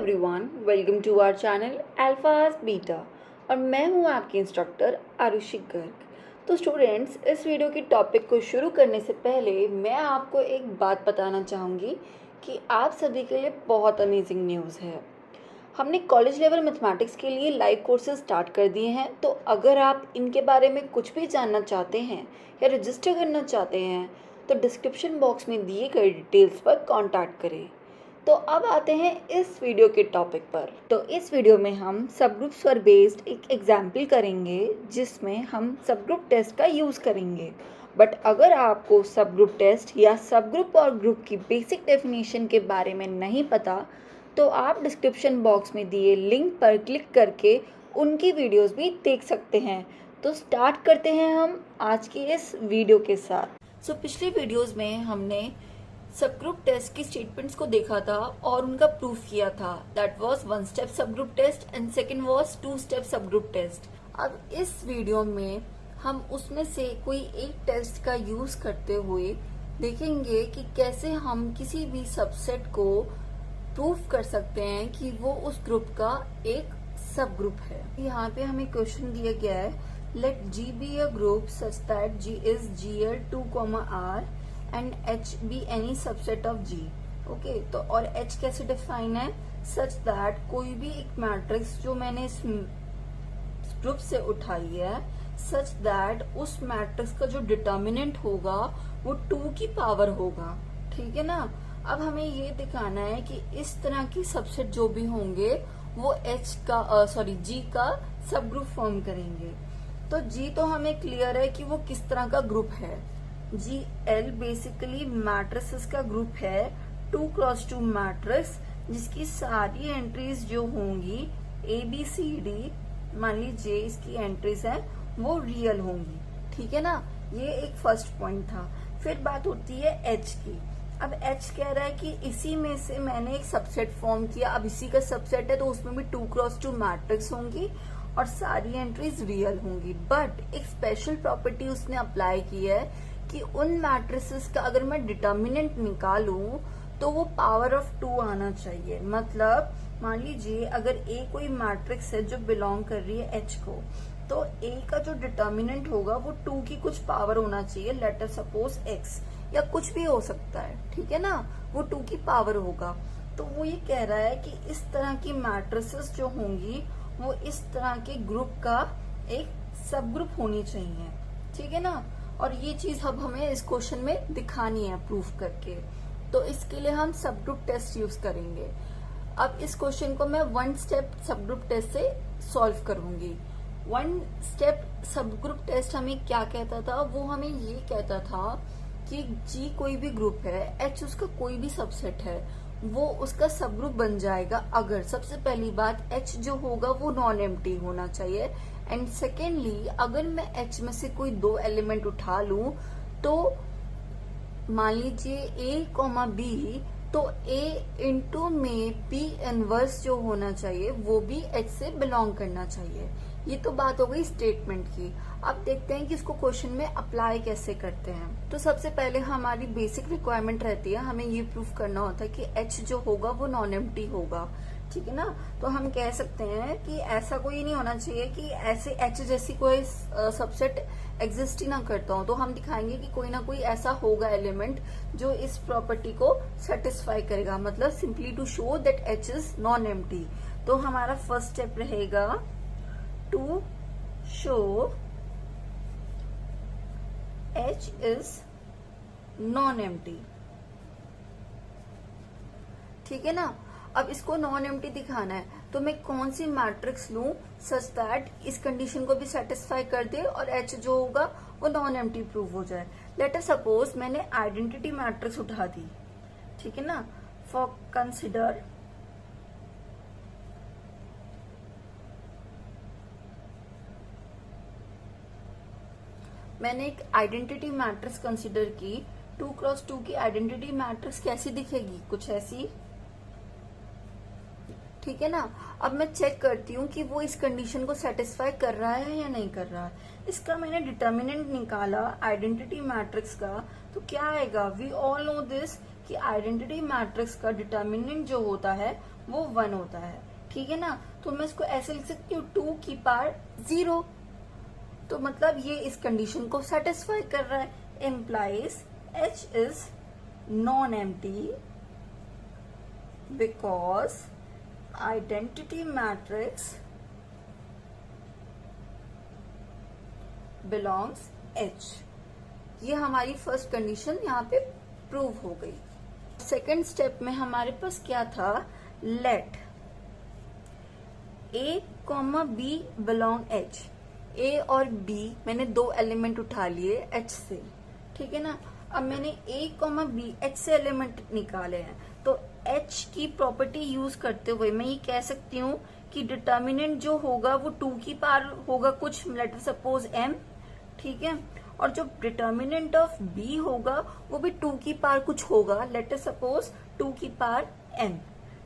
Everyone, welcome to our channel Alfaz Beta और मैं हूं आपकी इंस्ट्रक्टर आरुषि गर्ग। तो स्टूडेंट्स, इस वीडियो की टॉपिक को शुरू करने से पहले मैं आपको एक बात बताना चाहूँगी कि आप सभी के लिए बहुत अमेजिंग न्यूज़ है। हमने कॉलेज लेवल मैथमेटिक्स के लिए लाइव कोर्सेज स्टार्ट कर दिए हैं। तो अगर आप इनके बारे में कुछ भी जानना चाहते हैं या रजिस्टर करना चाहते हैं तो डिस्क्रिप्शन बॉक्स में दिए गए डिटेल्स पर कॉन्टैक्ट करें। तो अब आते हैं इस वीडियो के टॉपिक पर। तो इस वीडियो में हम सब ग्रुप्स पर बेस्ड एक एग्जाम्पल करेंगे जिसमें हम सब ग्रुप टेस्ट का यूज़ करेंगे। बट अगर आपको सब ग्रुप टेस्ट या सब ग्रुप और ग्रुप की बेसिक डेफिनेशन के बारे में नहीं पता तो आप डिस्क्रिप्शन बॉक्स में दिए लिंक पर क्लिक करके उनकी वीडियोस भी देख सकते हैं। तो स्टार्ट करते हैं हम आज की इस वीडियो के साथ। पिछले वीडियोस में हमने सब ग्रुप टेस्ट की स्टेटमेंट्स को देखा था और उनका प्रूफ किया था। That was one step sub group test and second was two step sub group test. अब इस वीडियो में हम उसमें से कोई एक टेस्ट का यूज करते हुए देखेंगे कि कैसे हम किसी भी सबसेट को प्रूफ कर सकते हैं कि वो उस ग्रुप का एक सब ग्रुप है। यहाँ पे हमें क्वेश्चन दिया गया है, let G be a group such that G is GL2, R and H be any subset of G। Okay, तो और H कैसे डिफाइन है, सच दैट कोई भी एक मैट्रिक्स जो मैंने इस ग्रुप से उठाई है, सच दैट उस मैट्रिक्स का जो डिटर्मिनेंट होगा वो 2 की पावर होगा। ठीक है ना। अब हमें ये दिखाना है कि इस तरह की सबसेट जो भी होंगे वो G का सब ग्रुप फॉर्म करेंगे। तो G तो हमें क्लियर है कि वो किस तरह का ग्रुप है। GL बेसिकली मैट्रिसेस का ग्रुप है, 2x2 मैट्रिक्स जिसकी सारी एंट्रीज जो होंगी ABCD, मान लीजिए इसकी एंट्रीज है वो रियल होंगी। ठीक है ना, ये एक फर्स्ट पॉइंट था। फिर बात होती है H की। अब H कह रहा है कि इसी में से मैंने एक सबसेट फॉर्म किया, अब इसी का सबसेट है तो उसमें भी 2x2 मैट्रिक्स होंगी और सारी एंट्रीज रियल होंगी। बट एक स्पेशल प्रॉपर्टी उसने अप्लाई की है कि उन मैट्रिसेस का अगर मैं डिटर्मिनेंट निकालूं तो वो पावर ऑफ 2 आना चाहिए। मतलब मान लीजिए अगर A कोई मैट्रिक्स है जो बिलोंग कर रही है H को, तो A का जो डिटर्मिनेंट होगा वो 2 की कुछ पावर होना चाहिए। लेट अस सपोज X या कुछ भी हो सकता है। ठीक है ना, वो 2 की पावर होगा। तो वो ये कह रहा है कि इस तरह की मैट्रिसेस जो होंगी वो इस तरह के ग्रुप का एक सब ग्रुप होनी चाहिए। ठीक है ना, और ये चीज अब हमें इस क्वेश्चन में दिखानी है प्रूफ करके। तो इसके लिए हम सब ग्रुप टेस्ट यूज करेंगे। अब इस क्वेश्चन को मैं one step sub group test से सॉल्व करूंगी। One step sub group test हमें क्या कहता था, वो हमें ये कहता था कि G कोई भी ग्रुप है, H उसका कोई भी सबसेट है, वो उसका सब ग्रुप बन जाएगा अगर सबसे पहली बात H जो होगा वो नॉन एम्प्टी होना चाहिए। एंड सेकेंडली अगर मैं H में से कोई 2 एलिमेंट उठा लूं तो मान लीजिए A, B, तो A इंटू में P इनवर्स जो होना चाहिए वो भी H से बिलोंग करना चाहिए। ये तो बात हो गई स्टेटमेंट की। अब देखते हैं कि इसको क्वेश्चन में अप्लाई कैसे करते हैं। तो सबसे पहले हमारी बेसिक रिक्वायरमेंट रहती है, हमें ये प्रूफ करना होता है कि H जो होगा वो नॉन एम्प्टी होगा। ठीक है ना, तो हम कह सकते हैं कि ऐसा कोई नहीं होना चाहिए कि ऐसे H जैसी कोई सबसेट एग्जिस्ट ही ना करता हो। तो हम दिखाएंगे कि कोई ना कोई ऐसा होगा एलिमेंट जो इस प्रॉपर्टी को सेटिस्फाई करेगा। मतलब simply to show that H is non empty. तो हमारा फर्स्ट स्टेप रहेगा to show H is non empty. ठीक है ना, अब इसको नॉन एम्प्टी दिखाना है तो मैं कौन सी मैट्रिक्स लूं सच दैट इस कंडीशन को भी सेटिस्फाई कर दे और H जो होगा वो नॉन एम्प्टी प्रूव हो जाए। लेट अस सपोज मैंने आइडेंटिटी मैट्रिक्स उठा दी। ठीक है ना, फॉर कंसिडर मैंने एक आइडेंटिटी मैट्रिक्स कंसिडर की। 2x2 की आइडेंटिटी मैट्रिक्स कैसी दिखेगी, कुछ ऐसी। ठीक है ना, अब मैं चेक करती हूँ कि वो इस कंडीशन को सेटिस्फाई कर रहा है या नहीं कर रहा है। इसका मैंने डिटर्मिनेंट निकाला आइडेंटिटी मैट्रिक्स का, तो क्या आएगा, वी ऑल नो दिस कि आइडेंटिटी मैट्रिक्स का डिटर्मिनेंट जो होता है वो 1 होता है, ठीक है ना। तो मैं इसको ऐसे लिख सकती हूँ 2 की पावर 0। तो मतलब ये इस कंडीशन को सेटिस्फाई कर रहा है, implies H is non-empty because identity matrix belongs H। ये हमारी फर्स्ट कंडीशन यहाँ पे प्रूव हो गई। सेकेंड स्टेप में हमारे पास क्या था, late A, B belong H। A और B मैंने 2 एलिमेंट उठा लिए H से, ठीक है ना। अब मैंने A, B H से एलिमेंट निकाले हैं, तो H की प्रॉपर्टी यूज करते हुए मैं ये कह सकती हूँ कि डिटर्मिनेंट जो होगा वो 2 की पावर होगा कुछ, लेट सपोज M, ठीक है। और जो डिटर्मिनेंट ऑफ B होगा वो भी 2 की पावर कुछ होगा, लेट सपोज 2 की पावर M,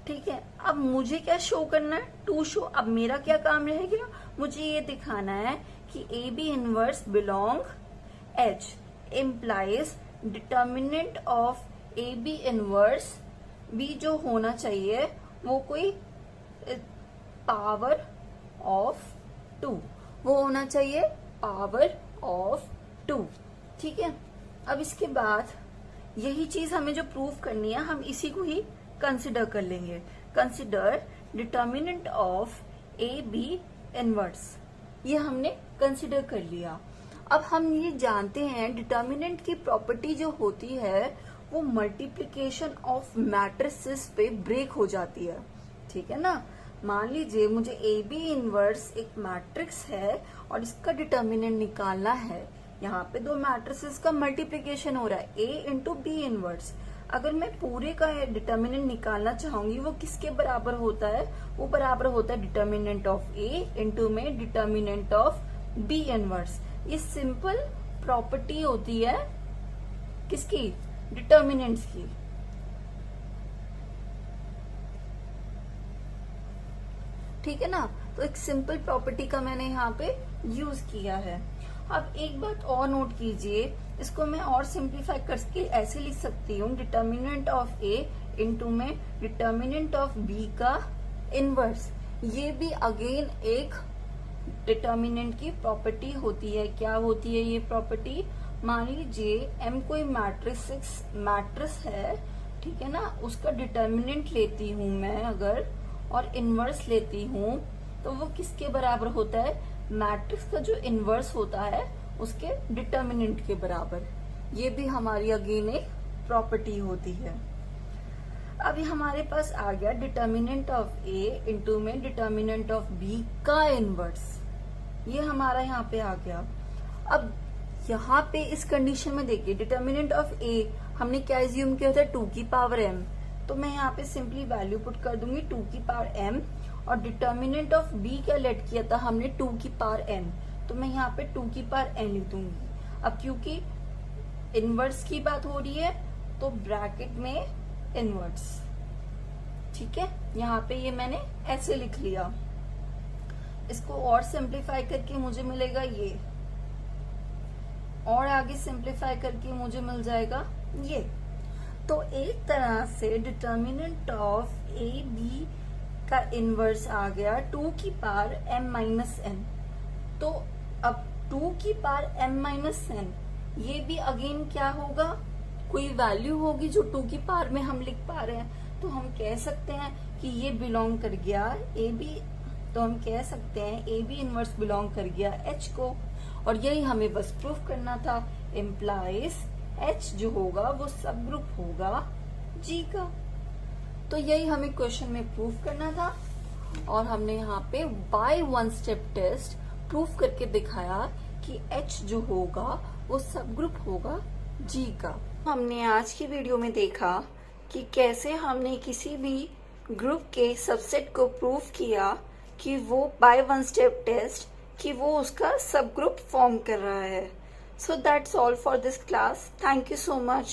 ठीक है। अब मुझे क्या शो करना है, 2 शो। अब मेरा क्या काम रहेगा, मुझे ये दिखाना है कि AB inverse belong H, implies determinant of AB inverse B जो होना चाहिए वो कोई पावर ऑफ 2, वो होना चाहिए पावर ऑफ 2, ठीक है। अब इसके बाद यही चीज हमें जो प्रूव करनी है हम इसी को ही कंसिडर कर लेंगे। Consider determinant of AB inverse, ये हमने कंसिडर कर लिया। अब हम ये जानते हैं डिटर्मिनेंट की प्रॉपर्टी जो होती है वो मल्टीप्लिकेशन ऑफ मैट्रिसेस पे ब्रेक हो जाती है, ठीक है ना। मान लीजिए मुझे AB इनवर्स एक मैट्रिक्स है और इसका डिटर्मिनेंट निकालना है। यहाँ पे 2 मैट्रिसेस का मल्टीप्लिकेशन हो रहा है, A इंटू B इनवर्स। अगर मैं पूरे का डिटर्मिनेंट निकालना चाहूंगी वो किसके बराबर होता है, वो बराबर होता है डिटर्मिनेंट ऑफ A इंटू में डिटर्मिनेंट ऑफ B इनवर्स। ये सिंपल प्रॉपर्टी होती है किसकी, डिटर्मिनेंट्स की। ठीक है ना, तो एक सिंपल प्रॉपर्टी का मैंने यहाँ पे यूज किया है। अब एक बात और नोट कीजिए, इसको मैं और सिंप्लीफाई करके ऐसे लिख सकती हूँ, डिटर्मिनेंट ऑफ A इंटू में डिटर्मिनेंट ऑफ B का इनवर्स। ये भी अगेन एक डिटर्मिनेंट की प्रॉपर्टी होती है। क्या होती है ये प्रॉपर्टी, मान लीजिए M कोई मैट्रिक्स है, ठीक है ना, उसका डिटर्मिनेंट लेती हूँ मैं अगर और इनवर्स लेती हूँ तो वो किसके बराबर होता है, मैट्रिक्स का जो इनवर्स होता है उसके डिटर्मिनेंट के बराबर। ये भी हमारी अगेन एक प्रॉपर्टी होती है। अभी हमारे पास आ गया डिटर्मिनेंट ऑफ A इंटू में डिटर्मिनेंट ऑफ B का इनवर्स, ये हमारा यहाँ पे आ गया। अब यहाँ पे इस कंडीशन में देखिए डिटर्मिनेंट ऑफ A हमने क्या एज्यूम किया था, 2 की पावर M, तो मैं यहाँ पे सिंपली वैल्यू पुट कर दूंगी 2 की पावर M। और डिटर्मिनेंट ऑफ B क्या लेट किया था हमने, 2 की पावर N, तो मैं यहाँ पे 2 की पावर N लिख दूंगी। अब क्योंकि इनवर्स की बात हो रही है तो ब्रैकेट में इनवर्स, ठीक है। यहाँ पे ये मैंने ऐसे लिख लिया। इसको और सिंप्लीफाई करके मुझे मिलेगा ये, और आगे सिंप्लीफाई करके मुझे मिल जाएगा ये। तो एक तरह से डिटर्मिनेंट ऑफ AB का इनवर्स आ गया 2 की पावर M माइनस N। तो अब 2 की पावर M माइनस N, ये भी अगेन क्या होगा, कोई वैल्यू होगी जो 2 की पावर में हम लिख पा रहे हैं। तो हम कह सकते हैं कि ये बिलोंग कर गया AB, तो हम कह सकते हैं AB इनवर्स बिलोंग कर गया H को। और यही हमें बस प्रूफ करना था, इम्प्लाइज H जो होगा वो सब ग्रुप होगा G का। तो यही हमें क्वेश्चन में प्रूफ करना था और हमने यहाँ पे बाय 1 स्टेप टेस्ट प्रूफ करके दिखाया कि H जो होगा वो सब ग्रुप होगा G का। हमने आज की वीडियो में देखा कि कैसे हमने किसी भी ग्रुप के सबसेट को प्रूफ किया कि वो बाय 1 स्टेप टेस्ट कि वो उसका सब ग्रुप फॉर्म कर रहा है। So that's all for this class. Thank you so much.